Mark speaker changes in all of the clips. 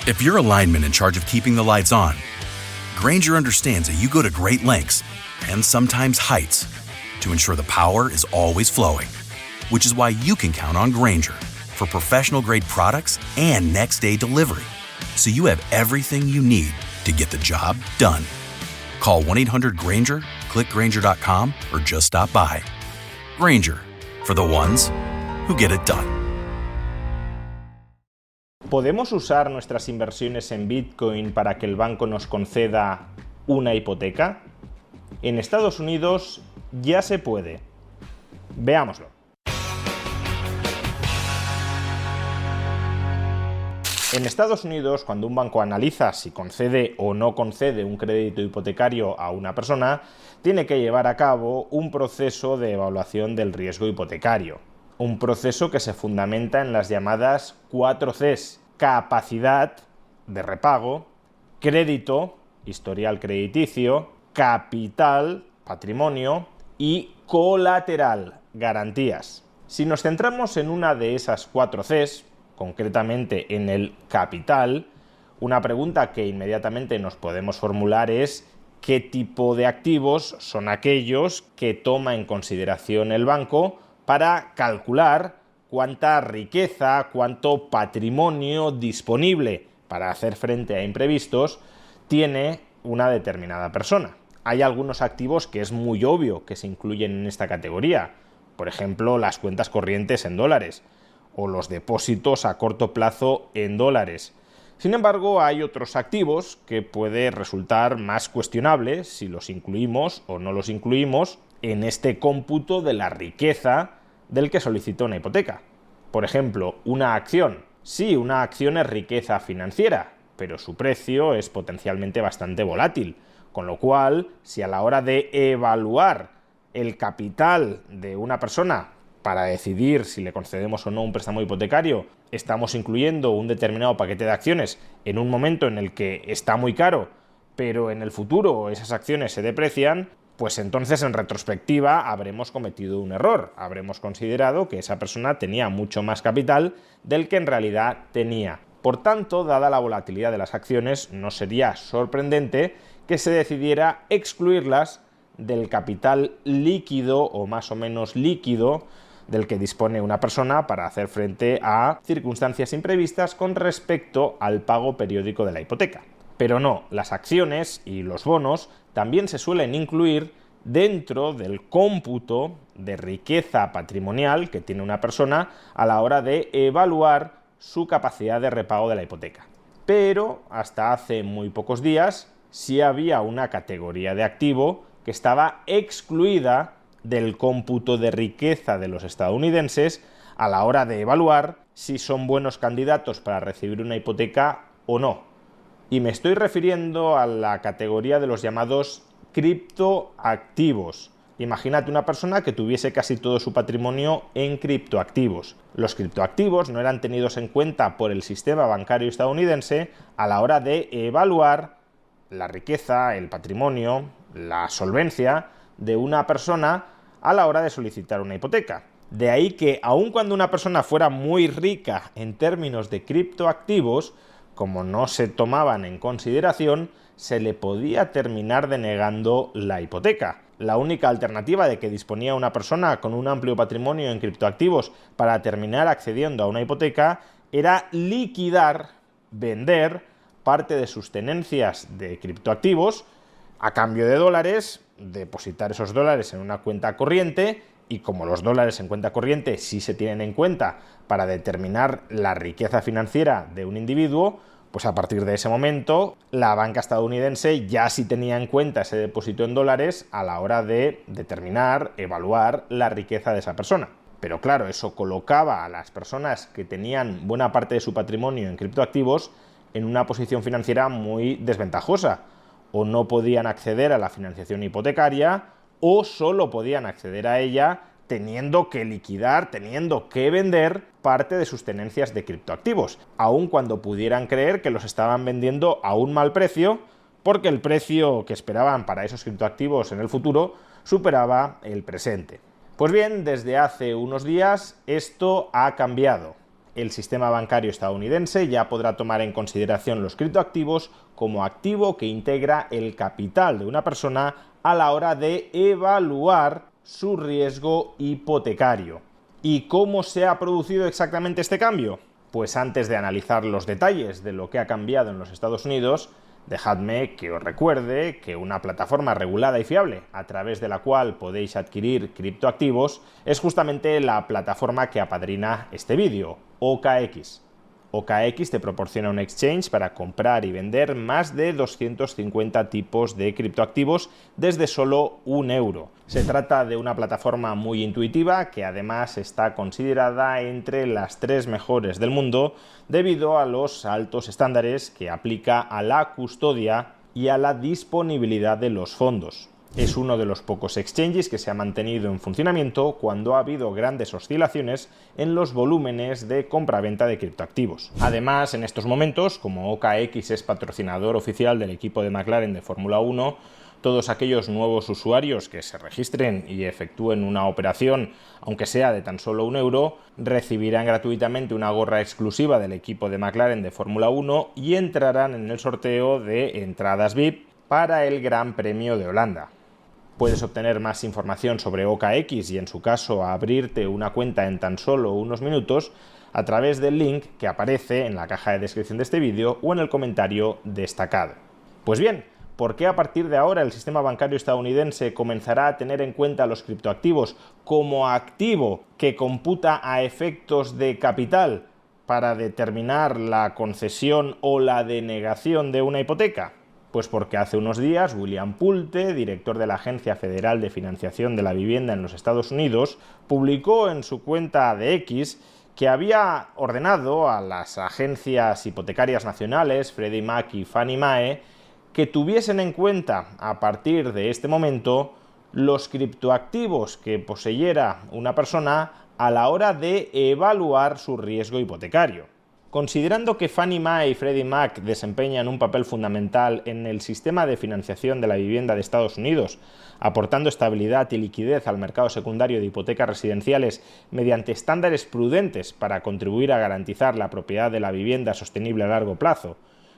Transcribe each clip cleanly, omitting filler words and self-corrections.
Speaker 1: If you're a lineman in charge of keeping the lights on, Grainger understands that you go to great lengths and sometimes heights to ensure the power is always flowing, which is why you can count on Grainger for professional-grade products and next-day delivery, so you have everything you need to get the job done. Call 1-800-GRAINGER, click Grainger.com, or just stop by. Grainger, for the ones who get it done.
Speaker 2: ¿Podemos usar nuestras inversiones en Bitcoin para que el banco nos conceda una hipoteca? En Estados Unidos ya se puede. Veámoslo. En Estados Unidos, cuando un banco analiza si concede o no concede un crédito hipotecario a una persona, tiene que llevar a cabo un proceso de evaluación del riesgo hipotecario. Un proceso que se fundamenta en las llamadas 4 Cs: capacidad de repago, crédito, historial crediticio, capital, patrimonio, y colateral, garantías. Si nos centramos en una de esas 4 Cs, concretamente en el capital, una pregunta que inmediatamente nos podemos formular es ¿qué tipo de activos son aquellos que toma en consideración el banco para calcular cuánta riqueza, cuánto patrimonio disponible para hacer frente a imprevistos tiene una determinada persona? Hay algunos activos que es muy obvio que se incluyen en esta categoría, por ejemplo, las cuentas corrientes en dólares o los depósitos a corto plazo en dólares. Sin embargo, hay otros activos que puede resultar más cuestionable si los incluimos o no los incluimos en este cómputo de la riqueza del que solicita una hipoteca. Por ejemplo, una acción. Sí, una acción es riqueza financiera, pero su precio es potencialmente bastante volátil, con lo cual, si a la hora de evaluar el capital de una persona para decidir si le concedemos o no un préstamo hipotecario, estamos incluyendo un determinado paquete de acciones en un momento en el que está muy caro, pero en el futuro esas acciones se deprecian, pues entonces en retrospectiva habremos cometido un error, habremos considerado que esa persona tenía mucho más capital del que en realidad tenía. Por tanto, dada la volatilidad de las acciones, no sería sorprendente que se decidiera excluirlas del capital líquido o más o menos líquido del que dispone una persona para hacer frente a circunstancias imprevistas con respecto al pago periódico de la hipoteca. Pero no, las acciones y los bonos también se suelen incluir dentro del cómputo de riqueza patrimonial que tiene una persona a la hora de evaluar su capacidad de repago de la hipoteca. Pero hasta hace muy pocos días sí había una categoría de activo que estaba excluida del cómputo de riqueza de los estadounidenses a la hora de evaluar si son buenos candidatos para recibir una hipoteca o no. Y me estoy refiriendo a la categoría de los llamados criptoactivos. Imagínate una persona que tuviese casi todo su patrimonio en criptoactivos. Los criptoactivos no eran tenidos en cuenta por el sistema bancario estadounidense a la hora de evaluar la riqueza, el patrimonio, la solvencia de una persona a la hora de solicitar una hipoteca. De ahí que, aun cuando una persona fuera muy rica en términos de criptoactivos, como no se tomaban en consideración, se le podía terminar denegando la hipoteca. La única alternativa de que disponía una persona con un amplio patrimonio en criptoactivos para terminar accediendo a una hipoteca era liquidar, vender parte de sus tenencias de criptoactivos a cambio de dólares, depositar esos dólares en una cuenta corriente, y como los dólares en cuenta corriente sí se tienen en cuenta para determinar la riqueza financiera de un individuo, pues a partir de ese momento la banca estadounidense ya sí tenía en cuenta ese depósito en dólares a la hora de determinar, evaluar la riqueza de esa persona. Pero claro, eso colocaba a las personas que tenían buena parte de su patrimonio en criptoactivos en una posición financiera muy desventajosa. O no podían acceder a la financiación hipotecaria, o solo podían acceder a ella teniendo que liquidar, teniendo que vender parte de sus tenencias de criptoactivos, aun cuando pudieran creer que los estaban vendiendo a un mal precio, porque el precio que esperaban para esos criptoactivos en el futuro superaba el presente. Pues bien, desde hace unos días esto ha cambiado. el sistema bancario estadounidense ya podrá tomar en consideración los criptoactivos como activo que integra el capital de una persona a la hora de evaluar su riesgo hipotecario. ¿Y cómo se ha producido exactamente este cambio? Pues antes de analizar los detalles de lo que ha cambiado en los Estados Unidos, dejadme que os recuerde que una plataforma regulada y fiable a través de la cual podéis adquirir criptoactivos es justamente la plataforma que apadrina este vídeo, OKX. OKX te proporciona un exchange para comprar y vender más de 250 tipos de criptoactivos desde solo €1. Se trata de una plataforma muy intuitiva que además está considerada entre las 3 mejores del mundo debido a los altos estándares que aplica a la custodia y a la disponibilidad de los fondos. Es uno de los pocos exchanges que se ha mantenido en funcionamiento cuando ha habido grandes oscilaciones en los volúmenes de compra-venta de criptoactivos. Además, en estos momentos, como OKX es patrocinador oficial del equipo de McLaren de Fórmula 1, todos aquellos nuevos usuarios que se registren y efectúen una operación, aunque sea de tan solo €1, recibirán gratuitamente una gorra exclusiva del equipo de McLaren de Fórmula 1 y entrarán en el sorteo de entradas VIP para el Gran Premio de Holanda. Puedes obtener más información sobre OKX y, en su caso, abrirte una cuenta en tan solo unos minutos a través del link que aparece en la caja de descripción de este vídeo o en el comentario destacado. Pues bien, ¿por qué a partir de ahora el sistema bancario estadounidense comenzará a tener en cuenta los criptoactivos como activo que computa a efectos de capital para determinar la concesión o la denegación de una hipoteca? Pues porque hace unos días William Pulte, director de la Agencia Federal de Financiación de la Vivienda en los Estados Unidos, publicó en su cuenta de X que había ordenado a las agencias hipotecarias nacionales, Freddie Mac y Fannie Mae, que tuviesen en cuenta a partir de este momento los criptoactivos que poseyera una persona a la hora de evaluar su riesgo hipotecario. Considerando que Fannie Mae y Freddie Mac desempeñan un papel fundamental en el sistema de financiación de la vivienda de Estados Unidos, aportando estabilidad y liquidez al mercado secundario de hipotecas residenciales mediante estándares prudentes para contribuir a garantizar la propiedad de la vivienda sostenible a largo plazo,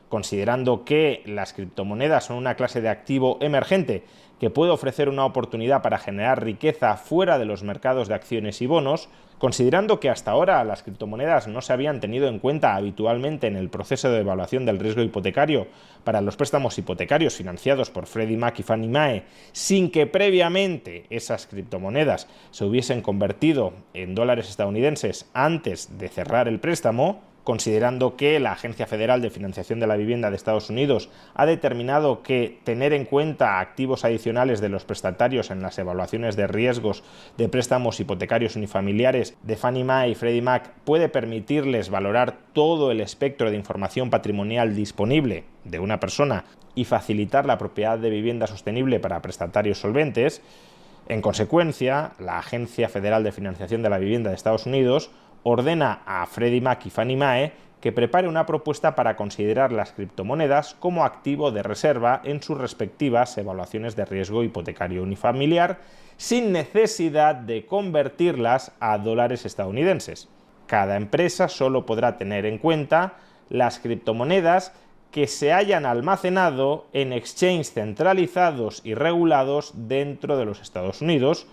Speaker 2: considerando que las criptomonedas son una clase de activo emergente que puede ofrecer una oportunidad para generar riqueza fuera de los mercados de acciones y bonos, considerando que hasta ahora las criptomonedas no se habían tenido en cuenta habitualmente en el proceso de evaluación del riesgo hipotecario para los préstamos hipotecarios financiados por Freddie Mac y Fannie Mae, sin que previamente esas criptomonedas se hubiesen convertido en dólares estadounidenses antes de cerrar el préstamo, considerando que la Agencia Federal de Financiación de la Vivienda de Estados Unidos ha determinado que tener en cuenta activos adicionales de los prestatarios en las evaluaciones de riesgos de préstamos hipotecarios unifamiliares de Fannie Mae y Freddie Mac puede permitirles valorar todo el espectro de información patrimonial disponible de una persona y facilitar la propiedad de vivienda sostenible para prestatarios solventes. En consecuencia, la Agencia Federal de Financiación de la Vivienda de Estados Unidos ordena a Freddie Mac y Fannie Mae que prepare una propuesta para considerar las criptomonedas como activo de reserva en sus respectivas evaluaciones de riesgo hipotecario unifamiliar, sin necesidad de convertirlas a dólares estadounidenses. Cada empresa solo podrá tener en cuenta las criptomonedas que se hayan almacenado en exchanges centralizados y regulados dentro de los Estados Unidos,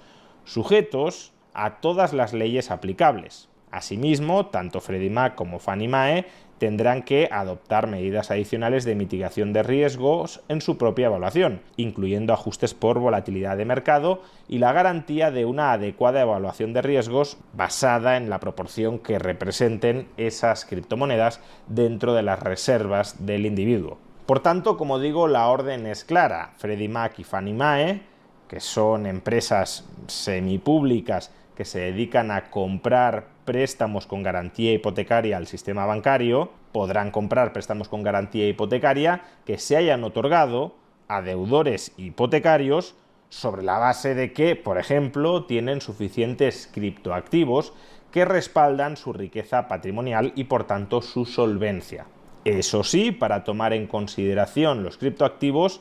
Speaker 2: sujetos a todas las leyes aplicables. Asimismo, tanto Freddie Mac como Fannie Mae tendrán que adoptar medidas adicionales de mitigación de riesgos en su propia evaluación, incluyendo ajustes por volatilidad de mercado y la garantía de una adecuada evaluación de riesgos basada en la proporción que representen esas criptomonedas dentro de las reservas del individuo. Por tanto, como digo, la orden es clara. Freddie Mac y Fannie Mae, que son empresas semipúblicas que se dedican a comprar préstamos con garantía hipotecaria al sistema bancario, podrán comprar préstamos con garantía hipotecaria que se hayan otorgado a deudores hipotecarios sobre la base de que, por ejemplo, tienen suficientes criptoactivos que respaldan su riqueza patrimonial y, por tanto, su solvencia. Eso sí, para tomar en consideración los criptoactivos,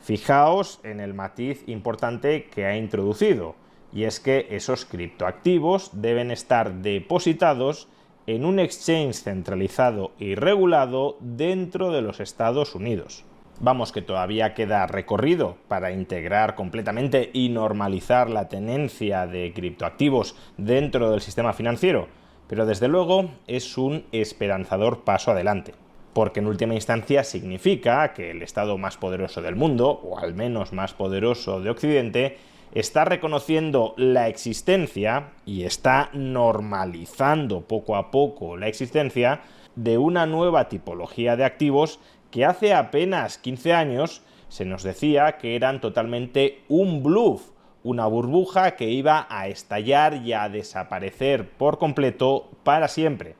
Speaker 2: fijaos en el matiz importante que ha introducido, y es que esos criptoactivos deben estar depositados en un exchange centralizado y regulado dentro de los Estados Unidos. Vamos, que todavía queda recorrido para integrar completamente y normalizar la tenencia de criptoactivos dentro del sistema financiero, pero desde luego es un esperanzador paso adelante, porque en última instancia significa que el Estado más poderoso del mundo, o al menos más poderoso de Occidente, está reconociendo la existencia y está normalizando poco a poco la existencia de una nueva tipología de activos que hace apenas 15 años se nos decía que eran totalmente un bluff, una burbuja que iba a estallar y a desaparecer por completo para siempre.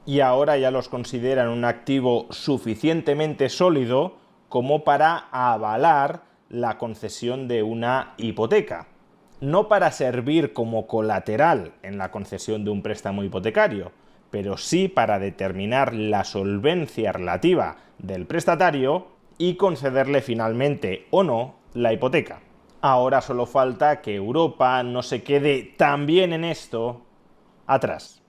Speaker 2: Y ahora ya los consideran un activo suficientemente sólido como para avalar la concesión de una hipoteca. No para servir como colateral en la concesión de un préstamo hipotecario, pero sí para determinar la solvencia relativa del prestatario y concederle finalmente o no la hipoteca. Ahora solo falta que Europa no se quede también en esto atrás.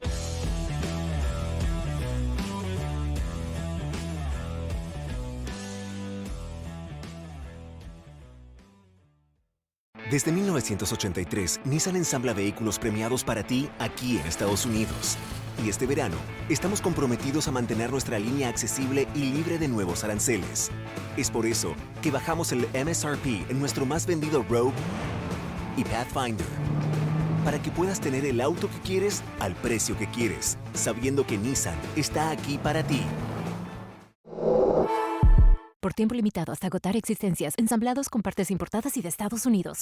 Speaker 3: Desde 1983, Nissan ensambla vehículos premiados para ti aquí en Estados Unidos. Y este verano, estamos comprometidos a mantener nuestra línea accesible y libre de nuevos aranceles. Es por eso que bajamos el MSRP en nuestro más vendido Rogue y Pathfinder, para que puedas tener el auto que quieres al precio que quieres, sabiendo que Nissan está aquí para ti.
Speaker 4: Por tiempo limitado hasta agotar existencias, ensamblados con partes importadas y de Estados Unidos.